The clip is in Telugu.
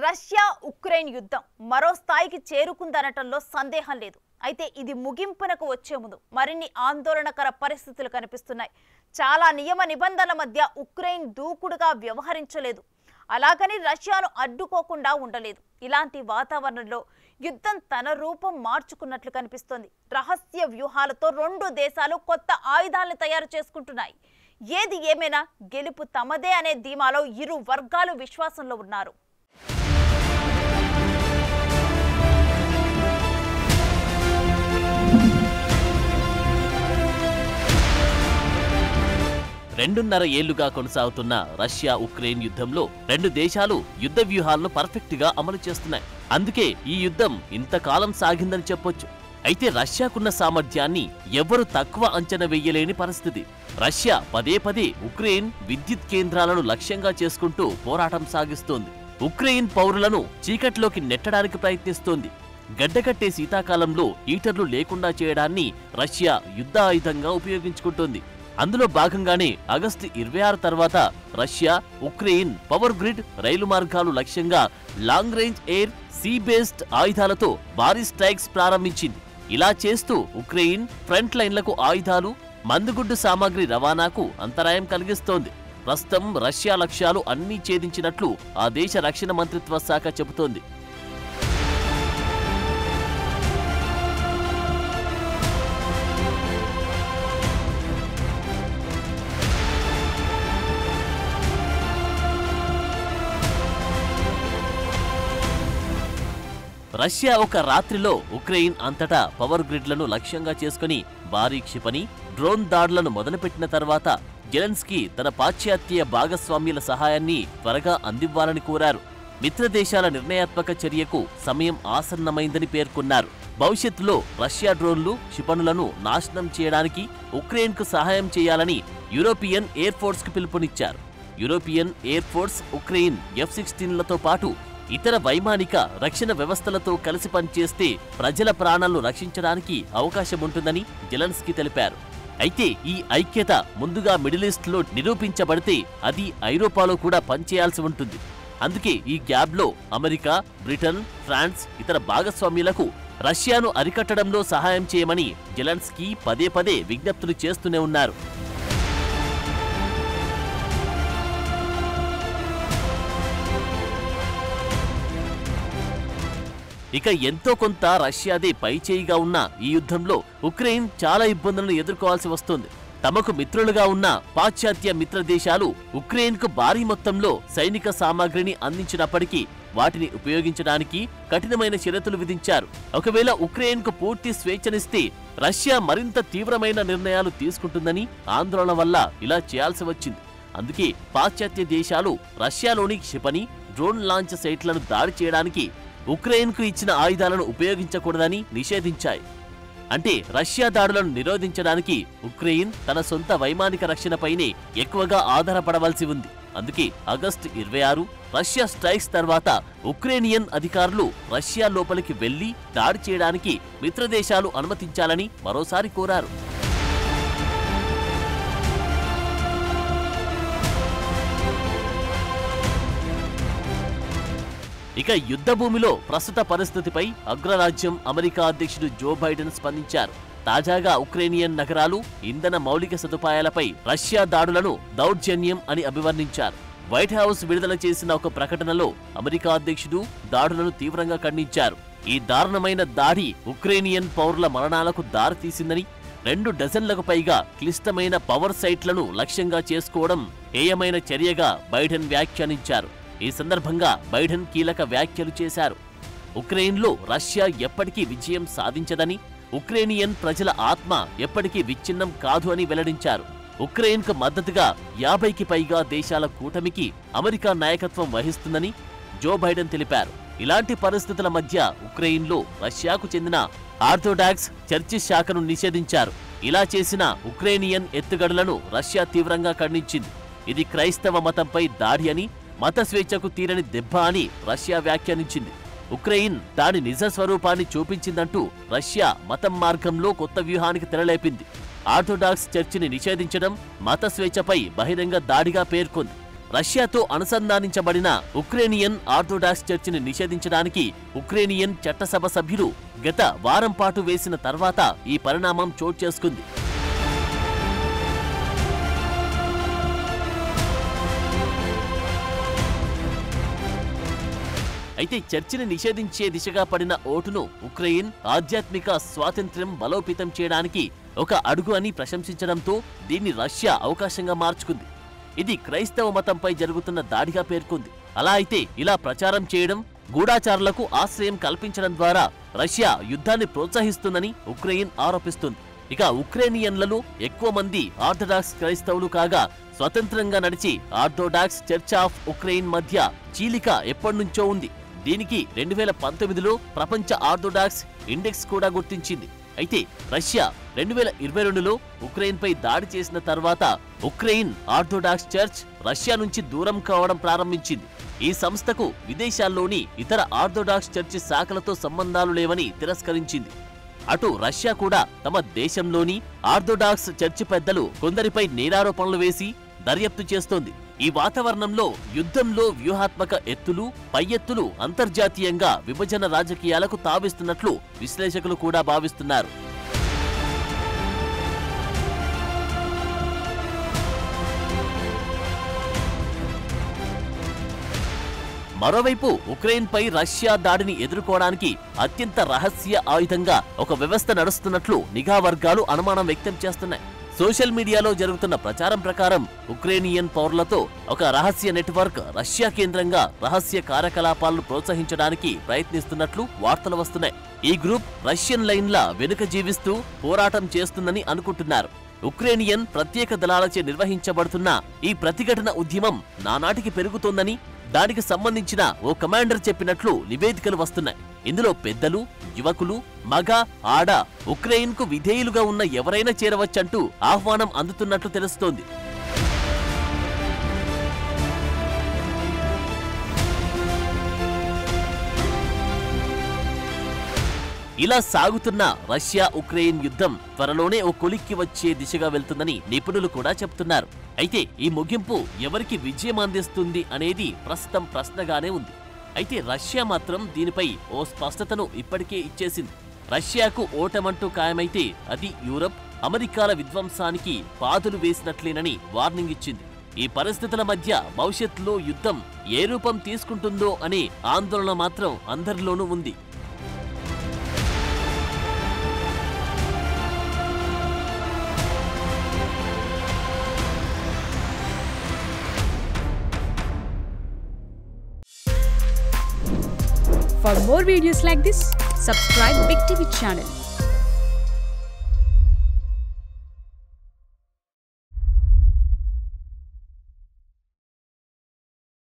రష్యా ఉక్రెయిన్ యుద్ధం మరో స్థాయికి చేరుకుందనటంలో సందేహం లేదు. అయితే ఇది ముగింపునకు వచ్చే ముందు మరిన్ని ఆందోళనకర పరిస్థితులు కనిపిస్తున్నాయి. చాలా నియమ నిబంధనల మధ్య ఉక్రెయిన్ దూకుడుగా వ్యవహరించలేదు. అలాగని రష్యాను అడ్డుకోకుండా ఉండలేదు. ఇలాంటి వాతావరణంలో యుద్ధం తన రూపం మార్చుకున్నట్లు కనిపిస్తోంది. రహస్య వ్యూహాలతో రెండు దేశాలు కొత్త ఆయుధాలను తయారు చేసుకుంటున్నాయి. ఏది ఏమైనా గెలుపు తమదే అనే ధీమాలో ఇరు వర్గాలు విశ్వాసంలో ఉన్నారు. రెండున్నర ఏళ్లుగా కొనసాగుతున్న రష్యా ఉక్రెయిన్ యుద్ధంలో రెండు దేశాలు యుద్ధ వ్యూహాలను పర్ఫెక్ట్ గా అమలు చేస్తున్నాయి. అందుకే ఈ యుద్ధం ఇంతకాలం సాగిందని చెప్పొచ్చు. అయితే రష్యాకున్న సామర్థ్యాన్ని ఎవ్వరూ తక్కువ అంచనా వెయ్యలేని పరిస్థితి. రష్యా పదే పదే ఉక్రెయిన్ విద్యుత్ కేంద్రాలను లక్ష్యంగా చేసుకుంటూ పోరాటం సాగిస్తోంది. ఉక్రెయిన్ పౌరులను చీకట్లోకి నెట్టడానికి ప్రయత్నిస్తోంది. గడ్డకట్టే శీతాకాలంలో హీటర్లు లేకుండా చేయడాన్ని రష్యా యుద్ధ ఆయుధంగా ఉపయోగించుకుంటోంది. అందులో భాగంగానే ఆగస్టు 26 తర్వాత రష్యా ఉక్రెయిన్ పవర్ గ్రిడ్, రైలు మార్గాలు లక్ష్యంగా long range air, sea based ఆయుధాలతో భారీ స్ట్రైక్స్ ప్రారంభించింది. ఇలా చేస్తూ ఉక్రెయిన్ ఫ్రంట్ లైన్లకు ఆయుధాలు, మందుగుడ్డు సామాగ్రి రవాణాకు అంతరాయం కలిగిస్తోంది. ప్రస్తుతం రష్యా లక్ష్యాలు అన్నీ ఛేదించినట్లు ఆ దేశ రక్షణ మంత్రిత్వ శాఖ చెబుతోంది. రష్యా ఒక రాత్రిలో ఉక్రెయిన్ అంతటా పవర్ గ్రిడ్లను లక్ష్యంగా చేసుకుని భారీ క్షిపణి, డ్రోన్ దాడులను మొదలుపెట్టిన తర్వాత జెలెన్స్కీ తన పాశ్చాత్య భాగస్వామ్యుల సహాయాన్ని త్వరగా అందివ్వాలని కోరారు. మిత్రదేశాల నిర్ణయాత్మక చర్యకు సమయం ఆసన్నమైందని పేర్కొన్నారు. భవిష్యత్తులో రష్యా డ్రోన్లు, క్షిపణులను నాశనం చేయడానికి ఉక్రెయిన్కు సహాయం చేయాలని యూరోపియన్ ఎయిర్ ఫోర్స్కు పిలుపునిచ్చారు. యూరోపియన్ ఎయిర్ ఫోర్స్ ఉక్రెయిన్ F-16లతో పాటు ఇతర వైమానిక రక్షణ వ్యవస్థలతో కలిసి పనిచేస్తే ప్రజల ప్రాణాలను రక్షించడానికి అవకాశం ఉంటుందని జెలెన్స్కీ తెలిపారు. అయితే ఈ ఐక్యత ముందుగా మిడిల్ ఈస్ట్లో నిరూపించబడితే అది ఐరోపాలో కూడా పనిచేయాల్సి ఉంటుంది. అందుకే ఈ గ్యాప్లో అమెరికా, బ్రిటన్, ఫ్రాన్స్ ఇతర భాగస్వామ్యులకు రష్యాను అరికట్టడంలో సహాయం చేయమని జెలెన్స్కీ పదే పదే విజ్ఞప్తులు చేస్తూనే ఉన్నారు. ఇక ఎంతో కొంత రష్యాదే పైచేయిగా ఉన్న ఈ యుద్ధంలో ఉక్రెయిన్ చాలా ఇబ్బందులను ఎదుర్కోవాల్సి వస్తుంది. తమకు మిత్రులుగా ఉన్న పాశ్చాత్య మిత్ర దేశాలు ఉక్రెయిన్కు భారీ మొత్తంలో సైనిక సామాగ్రిని అందించినప్పటికీ వాటిని ఉపయోగించడానికి కఠినమైన షరతులు విధించారు. ఒకవేళ ఉక్రెయిన్కు పూర్తి స్వేచ్ఛనిస్తే రష్యా మరింత తీవ్రమైన నిర్ణయాలు తీసుకుంటుందని ఆందోళన వల్ల ఇలా చేయాల్సి వచ్చింది. అందుకే పాశ్చాత్య దేశాలు రష్యాలోని క్షిపణి, డ్రోన్ లాంచ్ సైట్లను దాడి చేయడానికి ఉక్రెయిన్కు ఇచ్చిన ఆయుధాలను ఉపయోగించకూడదని నిషేధించాయి. అంటే రష్యా దాడులను నిరోధించడానికి ఉక్రెయిన్ తన సొంత వైమానిక రక్షణపైనే ఎక్కువగా ఆధారపడవలసి ఉంది. అందుకే ఆగస్టు 26 రష్యా స్ట్రైక్స్ తర్వాత ఉక్రేనియన్ అధికారులు రష్యా లోపలికి వెళ్లి దాడి చేయడానికి మిత్రదేశాలు అనుమతించాలని మరోసారి కోరారు. ఇక యుద్ధ భూమిలో ప్రస్తుత పరిస్థితిపై అగ్రరాజ్యం అమెరికా అధ్యక్షుడు జో బైడెన్ స్పందించారు. తాజాగా ఉక్రేనియన్ నగరాలు, ఇంధన మౌలిక సదుపాయాలపై రష్యా దాడులను దౌర్జన్యం అని అభివర్ణించారు. వైట్ హౌస్ విడుదల చేసిన ఒక ప్రకటనలో అమెరికా అధ్యక్షుడు దాడులను తీవ్రంగా ఖండించారు. ఈ దారుణమైన దాడి ఉక్రేనియన్ పౌరుల మరణాలకు దారితీసిందని, 2 డజన్లకు పైగా క్లిష్టమైన పవర్ సైట్లను లక్ష్యంగా చేసుకోవడం హేయమైన చర్యగా బైడెన్ వ్యాఖ్యానించారు. ఈ సందర్భంగా బైడెన్ కీలక వ్యాఖ్యలు చేశారు. ఉక్రెయిన్లో రష్యా ఎప్పటికీ విజయం సాధించదని, ఉక్రేనియన్ ప్రజల ఆత్మ ఎప్పటికీ విచ్ఛిన్నం కాదు అని వెల్లడించారు. ఉక్రెయిన్కు మద్దతుగా 50కి పైగా దేశాల కూటమికి అమెరికా నాయకత్వం వహిస్తుందని జో బైడెన్ తెలిపారు. ఇలాంటి పరిస్థితుల మధ్య ఉక్రెయిన్లో రష్యాకు చెందిన ఆర్థోడాక్స్ చర్చి శాఖను నిషేధించారు. ఇలా చేసిన ఉక్రేనియన్ ఎత్తుగడలను రష్యా తీవ్రంగా ఖండించింది. ఇది క్రైస్తవ మతంపై దాడి అని, మత స్వేచ్ఛకు తీరని దెబ్బ అని రష్యా వ్యాఖ్యానించింది. ఉక్రెయిన్ దాని నిజ స్వరూపాన్ని చూపించిందంటూ రష్యా మతం మార్గంలో కొత్త వ్యూహానికి తెరలేపింది. ఆర్థోడాక్స్ చర్చిని నిషేధించడం మత స్వేచ్ఛపై బహిరంగ దాడిగా పేర్కొంది. రష్యాతో అనుసంధానించబడిన ఉక్రేనియన్ ఆర్థోడాక్స్ చర్చిని నిషేధించడానికి ఉక్రేనియన్ చట్టసభ సభ్యులు గత వారం పాటు వేసిన తర్వాత ఈ పరిణామం చోటు చేసుకుంది. అయితే చర్చిని నిషేధించే దిశగా పడిన ఓటును ఉక్రెయిన్ ఆధ్యాత్మిక స్వాతంత్ర్యం బలోపేతం చేయడానికి ఒక అడుగు అని ప్రశంసించడంతో దీన్ని రష్యా అవకాశంగా మార్చుకుంది. ఇది క్రైస్తవ మతంపై జరుగుతున్న దాడిగా పేర్కొంది. అలా అయితే ఇలా ప్రచారం చేయడం, గూఢాచారులకు ఆశ్రయం కల్పించడం ద్వారా రష్యా యుద్ధాన్ని ప్రోత్సహిస్తుందని ఉక్రెయిన్ ఆరోపిస్తుంది. ఇక ఉక్రేనియన్లలో ఎక్కువ మంది ఆర్థోడాక్స్ క్రైస్తవులు కాగా స్వతంత్రంగా నడిచి ఆర్థోడాక్స్ చర్చ్ ఆఫ్ ఉక్రెయిన్ మధ్య చీలిక ఎప్పటినుంచో ఉంది. దీనికి 2019లో ప్రపంచ ఆర్థోడాక్స్ ఇండెక్స్ కూడా గుర్తించింది. అయితే రష్యా 2022లో ఉక్రెయిన్పై దాడి చేసిన తర్వాత ఉక్రెయిన్ ఆర్థోడాక్స్ చర్చ్ రష్యా నుంచి దూరం కావడం ప్రారంభించింది. ఈ సంస్థకు విదేశాల్లోని ఇతర ఆర్థోడాక్స్ చర్చి శాఖలతో సంబంధాలు లేవని తిరస్కరించింది. అటు రష్యా కూడా తమ దేశంలోని ఆర్థోడాక్స్ చర్చి పెద్దలు కొందరిపై నేరారోపణలు వేసి దర్యాప్తు చేస్తోంది. ఈ వాతావరణంలో యుద్ధంలో వ్యూహాత్మక ఎత్తులు, పై ఎత్తులు అంతర్జాతీయంగా విభజన రాజకీయాలకు తావిస్తున్నట్లు విశ్లేషకులు కూడా భావిస్తున్నారు. మరోవైపు ఉక్రెయిన్పై రష్యా దాడిని ఎదుర్కోవడానికి అత్యంత రహస్య ఆయుధంగా ఒక వ్యవస్థ నడుస్తున్నట్లు నిఘా వర్గాలు అనుమానం వ్యక్తం చేస్తున్నాయి. సోషల్ మీడియాలో జరుగుతున్న ప్రచారం ప్రకారం ఉక్రేనియన్ పౌరులతో ఒక రహస్య నెట్వర్క్ రష్యా కేంద్రంగా రహస్య కార్యకలాపాలను ప్రోత్సహించడానికి ప్రయత్నిస్తున్నట్లు వార్తలు వస్తున్నాయి. ఈ గ్రూప్ రష్యన్ లైన్ల వెనుక జీవిస్తూ పోరాటం చేస్తుందని అనుకుంటున్నారు. ఉక్రేనియన్ ప్రత్యేక దళాలచే నిర్వహించబడుతున్న ఈ ప్రతిఘటన ఉద్యమం నానాటికి పెరుగుతోందని దానికి సంబంధించిన ఓ కమాండర్ చెప్పినట్లు నివేదికలు వస్తున్నాయి. ఇందులో పెద్దలు, యువకులు, మగ, ఆడ, ఉక్రెయిన్కు విధేయులుగా ఉన్న ఎవరైనా చేరవచ్చంటూ ఆహ్వానం అందుతున్నట్లు తెలుస్తోంది. ఇలా సాగుతున్న రష్యా ఉక్రెయిన్ యుద్ధం త్వరలోనే ఓ కొలిక్కి వచ్చే దిశగా వెళ్తుందని నిపుణులు కూడా చెప్తున్నారు. అయితే ఈ ముగింపు ఎవరికి విజయం అందిస్తుంది అనేది ప్రస్తుతం ప్రశ్నగానే ఉంది. అయితే రష్యా మాత్రం దీనిపై ఓ స్పష్టతను ఇప్పటికే ఇచ్చేసింది. రష్యాకు ఓటమంటూ ఖాయమైతే అది యూరప్, అమెరికాల విధ్వంసానికి పాదులు వేసినట్లేనని వార్నింగ్ ఇచ్చింది. ఈ పరిస్థితుల మధ్య భవిష్యత్తులో యుద్ధం ఏ రూపం తీసుకుంటుందో అనే ఆందోళన మాత్రం అందరిలోనూ ఉంది. For more videos like this, subscribe Big TV channel.